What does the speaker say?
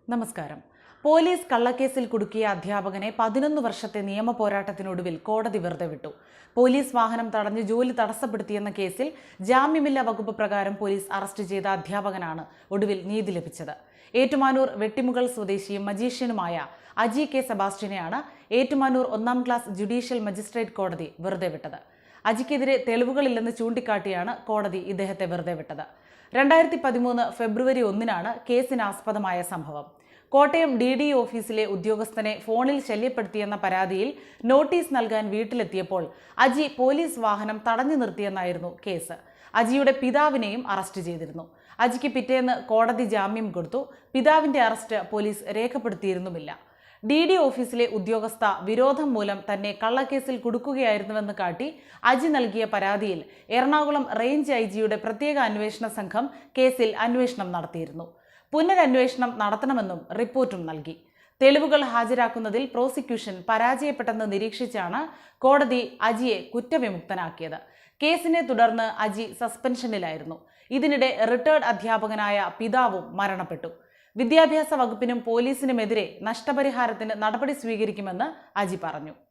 നമസ്കാരം. പോലീസ് കള്ളക്കേസിൽ കുടുക്കിയ അധ്യാപകനെ 11 വർഷത്തെ നിയമ പോരാട്ടത്തിനൊടുവിൽ കോടതി വെറുതെ വിട്ടു. പോലീസ് വാഹനം തടഞ്ഞ് ജോലി തടസ്സപ്പെടുത്തിയെന്ന കേസിൽ ജാമ്യമില്ലാ വകുപ്പ് പ്രകാരം പോലീസ് അറസ്റ്റ് ചെയ്ത അധ്യാപകനാണ് ഒടുവിൽ നീതി ലഭിച്ചത്. ഏറ്റുമാനൂർ വെട്ടിമുകൾ സ്വദേശിയും മജീഷ്യനുമായ അജി കെ സെബാസ്റ്റ്യനെയാണ് ഏറ്റുമാനൂർ 1-ാം ക്ലാസ് ജുഡീഷ്യൽ മജിസ്ട്രേറ്റ് കോടതി വെറുതെ വിട്ടത്. അജിക്കെതിരെ തെളിവുകളില്ലെന്ന് ചൂണ്ടിക്കാട്ടിയാണ് കോടതി ഇദ്ദേഹത്തെ വെറുതെ വിട്ടത്. 2013 ഫെബ്രുവരി 1-നാണ് കേസിനാസ്പദമായ സംഭവം. കോട്ടയം DDE ഓഫീസിലെ ഉദ്യോഗസ്ഥനെ ഫോണിൽ ശല്യപ്പെടുത്തിയെന്ന പരാതിയിൽ നോട്ടീസ് നൽകാൻ വീട്ടിലെത്തിയപ്പോൾ അജി പോലീസ് വാഹനം തടഞ്ഞു നിർത്തിയെന്നായിരുന്നു കേസ്. അജിയുടെ പിതാവിനെയും അറസ്റ്റ് ചെയ്തിരുന്നു. അജിക്ക് പിറ്റേന്ന് കോടതി ജാമ്യം കൊടുത്തു. പിതാവിന്റെ അറസ്റ്റ് പോലീസ് രേഖപ്പെടുത്തിയിരുന്നുമില്ല. DDE ഓഫീസിലെ ഉദ്യോഗസ്ഥ വിരോധം മൂലം തന്നെ കള്ളക്കേസിൽ കുടുക്കുകയായിരുന്നുവെന്ന് കാട്ടി അജി നൽകിയ പരാതിയിൽ എറണാകുളം റേഞ്ച് IG-യുടെ പ്രത്യേക അന്വേഷണ സംഘം കേസിൽ അന്വേഷണം നടത്തിയിരുന്നു. പുനരന്വേഷണം നടത്തണമെന്നും റിപ്പോർട്ടും നൽകി. തെളിവുകൾ ഹാജരാക്കുന്നതിൽ പ്രോസിക്യൂഷൻ പരാജയപ്പെട്ടെന്ന് നിരീക്ഷിച്ചാണ് കോടതി അജിയെ കുറ്റവിമുക്തനാക്കിയത്. കേസിനെ തുടർന്ന് അജി സസ്പെൻഷനിലായിരുന്നു. ഇതിനിടെ റിട്ടയർഡ് അധ്യാപകനായ പിതാവും മരണപ്പെട്ടു. വിദ്യാഭ്യാസ വകുപ്പിനും പോലീസിനുമെതിരെ നഷ്ടപരിഹാരത്തിന് നടപടി സ്വീകരിക്കുമെന്ന് അജി പറഞ്ഞു.